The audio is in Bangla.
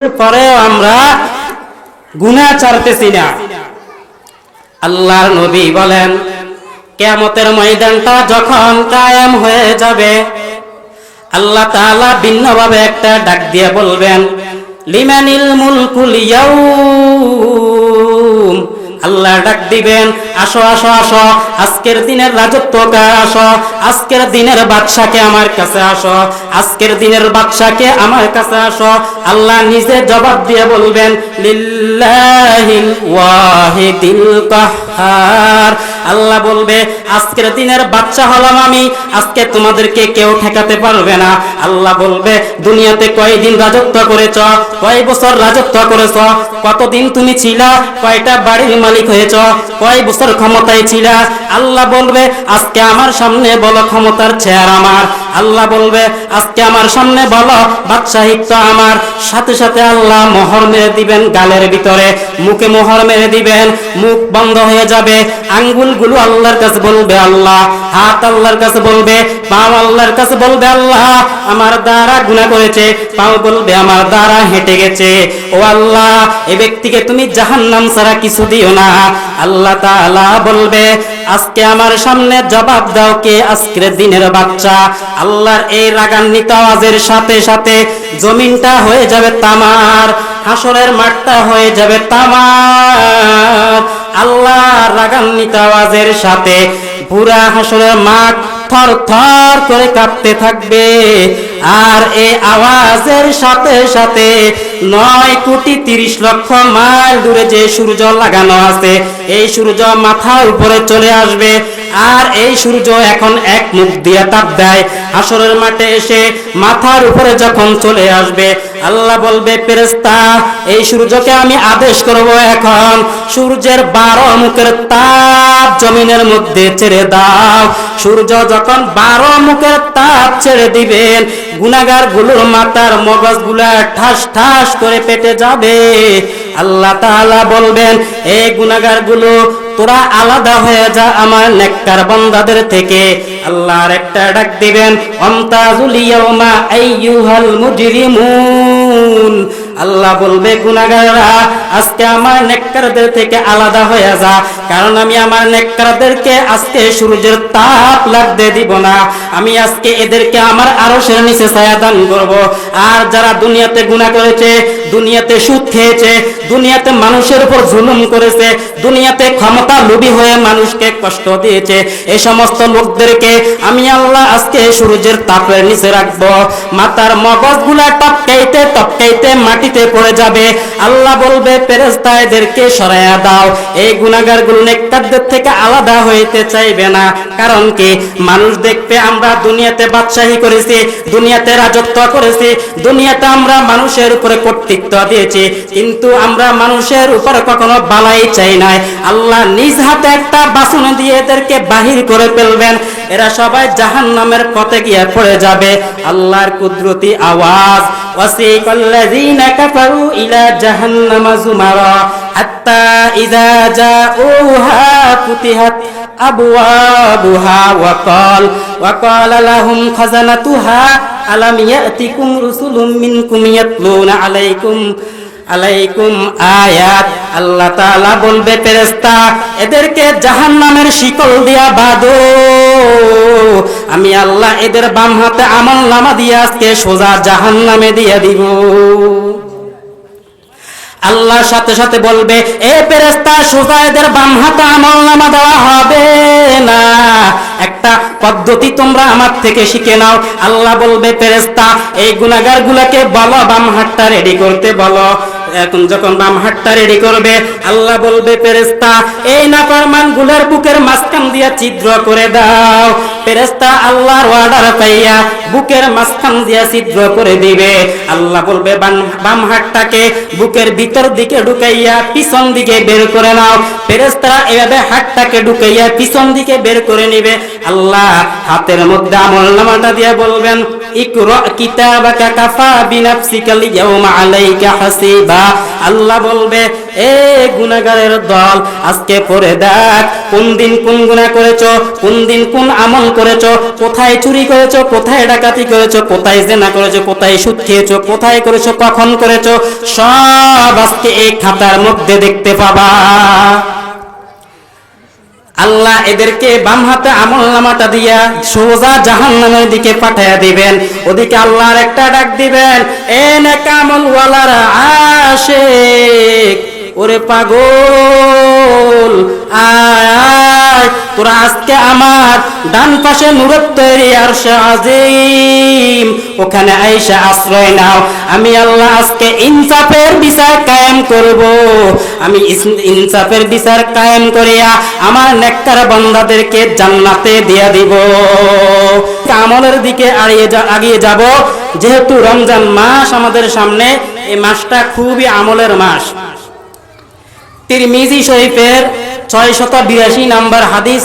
পরেও আমরা গুনাহ ছাড়তেছি না। আল্লাহর নবী বলেন, কিয়ামতের ময়দানটা যখন কায়েম হয়ে যাবে, আল্লাহ তাআলা ভিন্নভাবে একটা ডাক দিয়ে বলবেন, লিমানিল মুলকুল ইয়াউম। আল্লাহ ডাক দিবেন, আসো আসো আসো, আজকের দিনের রাজত্ব কার, আসো আজকের দিনের বাদশাকে আমার কাছে আসো, আজকের দিনের বাদশাকে আমার কাছে আসো। আল্লাহ নিজে জবাব দিয়ে বলবেন, লিল্লাহিল ওয়াহিদিল কাহ্হার। আল্লাহ বলবে, আজকের দিনের বাদশা হলাম আমি, আজকে তোমাদেরকে কেউ ঠেকাতে পারবে না। আল্লাহ বলবে, দুনিয়াতে কয়দিন রাজত্ব করেছ, কয় বছর রাজত্ব করেছ, কতদিন তুমি ছিলা, কয়টা বাড়ির মালিক হয়েছ, কয় বছর ক্ষমতায় ছিলা। আল্লাহ বলবে, আজকে আমার সামনে বলো ক্ষমতার চেয়ার আমার। আল্লাহ বলবে, আজকে আমার সামনে বলো বাদশাহিত্ব আমার। সাথে সাথে আল্লাহ মোহর মেরে দিবেন গালের ভিতরে, মুখে মোহর মেরে দিবেন, মুখ বন্ধ হয়ে যাবে। আঙ্গুলগুলো আল্লাহর কাছে বলবে আল্লাহ, হাত আল্লাহর কাছে বলবে, পাও আল্লাহর কাছে বলবে আল্লাহ আমার দ্বারা গুনাহ করেছে, পাও বলবে আমার দ্বারা হেঁটে গেছে। ও আল্লাহ, এই ব্যক্তিকে তুমি জাহান্নাম ছাড়া কিছু দিও না। আল্লাহ তাআলা বলবে, আজকে আমার সামনে জবাব দাও কে আজকের দিনের বাচ্চা। আল্লাহর এই রাগান্বিত আওয়াজের সাথে সাথে জমিনটা হয়ে যাবে তামার, হাসরের মাঠটা হয়ে যাবে তামার। আল্লাহ রাগান্বিত আওয়াজের সাথে পুরা হাসরের মাঠ থর থর করে কাঁপতে থাকবে। আর এই আওয়াজের সাথে সাথে 9,30,00,000 মাইল দূরে যে সূর্য লাগানো আছে, এই সূর্য মাথার উপরে চলে আসবে। আর এই সূর্য এখন এক মুখ দিয়ে তাপ দেয়। হাসরের মাঠে এসে মাথার উপরে যখন চলে আসবে, আল্লাহ বলবে, ফেরেশতা এই সূর্যকে আমি আদেশ করব, এখন সূর্যের 12 মুখের তাপ জমিনের মধ্যে ছেড়ে দাও। সূর্য যখন 12 মুখের তাপ ছেড়ে দিবেন, গুনাহগার গুলোর মাথার মগজগুলা ঠাস ঠাস করে পেটে যাবে। আল্লাহ তাআলা বলবেন, এই গুনাহগার গুলো তোরা আলাদা হয়ে যা আমার নেককার বান্দাদের থেকে। আল্লাহর একটা ডাক দিবেন, আমতাজুল ইয়াউমা আইয়ুহাল মুজরিমুন। আল্লাহ বলবে, গুনাহগাররা আজকে আমার নেককারদের থেকে আলাদা হয়ে যা, কারণ আমি আমার নেককারদেরকে আজকে সূর্যের তাপ লাগতে দিব না। আমি আজকে এদেরকে আমার আরশের নিচে ছায়া দান করব। আর যারা দুনিয়াতে গুনাহ করেছে, দুনিয়াতে সুদ খেয়েছে, দুনিয়াতে মানুষের উপর জুলুম করেছে, দুনিয়াতে ক্ষমতা লোভী হয়ে মানুষকে কষ্ট দিয়েছে, এই সমস্ত লোকদেরকে আমি আল্লাহ আজকে সূর্যের তাপের নিচে রাখবো। মাথার মগজগুলা টপকাইতে টপকাইতে মাটিতে পড়ে যাবে। আল্লাহ বলবে, ফেরেশতা এদেরকে সরাইয়া দাও। এই গুনাহগারগুলো নেককারদের থেকে আলাদা হইতে চাইবে না। কারণ কি, মানুষ দেখবে আমরা দুনিয়াতে বাদশাহী করেছি, দুনিয়াতে রাজত্ব করেছি, দুনিয়াতে আমরা মানুষের উপরে কর্তৃত্ব দিয়েছি, কিন্তু আমরা মানুষের উপরে কখনো বালাই চাই নাই। আল্লাহ নিজ হাতে একটা বাসন দিয়ে এদেরকে বাহির করে ফেলবেন। এরা সবাই জাহান্নামের পথে গিয়ে পড়ে যাবে। আল্লাহর কুদরতি আওয়াজ, ওয়াসিকাল্লাযীনা কাফারু ইলা জাহান্নামা যুমারা হাত্তা ইযা জাউহা ফুতিহাত আবওয়াবুহা ওয়া ক্বালা লাহুম খাযানাতুহা আলাম ইয়াতিকুম রুসুলুম মিনকুম ইয়াতলুনা আলাইকুম আয়াত। আল্লাহ তাআলা বলবে, ফেরেশতা এদেরকে জাহান্নামের শিকল দিয়া বাঁধো। আমি আল্লাহ এদের বাম হাতে আমলনামা দিয়ে আজকে সোজা জাহান্নামে দিয়ে দিব। আল্লাহ সাথে সাথে বলবে, এ ফেরেশতা সোজা এদের বাম হাতে আমলনামা দেওয়া হবে না, একটা পদ্ধতি তোমরা আমার থেকে শিখে নাও। আল্লাহ বলবে, ফেরেশতা এই গুনাহগারগুলোকে বলো বাম হাতটা রেডি করতে বলো। এখন যখন বাম হাতটা রেডি করবে, আল্লাহ বলবে, ফেরেশতা এই নাফরমানগুলোর বুকের মাঝখান দিয়ে ছিদ্র করে দাও। ফেরেশতা আল্লাহর অর্ডার পাইয়া বুকের মাঝখান দিয়ে ছিদ্র করে দিবে। আল্লাহ বলবে, বাম হাতটাকে বুকের ভিতর দিকে ঢুকাইয়া পিছন দিকে বের করে নাও। ফেরেশতা এভাবে হাতটাকে ঢুকাইয়া পিছন দিকে বের করে নিবে। আল্লাহ হাতের মধ্যে আমলনামাটা দিয়ে বলবেন, ইকরা কিতাবাকা কাফা বিনাফসিকাল ইয়াউমা আলাইকা হাসিবা। আল্লাহ বলবে, এ গুনাহগারের দল, আজকে পড়ে দেখ কোন দিন কোন গুনাহ করেছো, কোন দিন কোন আমল করেছো, কোথায় চুরি করেছো, কোথায় ডাকাতি করেছো, কোথায় জিনা করেছো, কোথায় সুদ খেয়েছো, কোথায় করেছো, কখন করেছো, সব আজকে এই খাতার মধ্যে দেখতে পাবা। আল্লাহ এদেরকে বাম হাতে আমলনামাটা দিয়া সোজা জাহান্নামের দিকে পাঠিয়ে দিবেন। ওদিকে আল্লাহর একটা ডাক দিবেন, এ নেক আমলওয়ালারা আশিক, ওরে পাগল আয় আয়, তোরা আজকে আমার ডান পাশে নূরের তৈরি আরশে আজিম, ওখানে আয়েশা আশ্রয় নাও। আমি আল্লাহ আজকে ইনসাফের বিচার কায়েম করব। আমি ইনসাফের বিচার কায়েম করিয়া আমার নেককার বান্দাদেরকে জান্নাতে দিয়া দিব। আমলের দিকে আগিয়ে যাব। যেহেতু রমজান মাস আমাদের সামনে, এই মাসটা খুবই আমলের মাস। তিরমিজি শরীফের 682 নম্বর হাদিস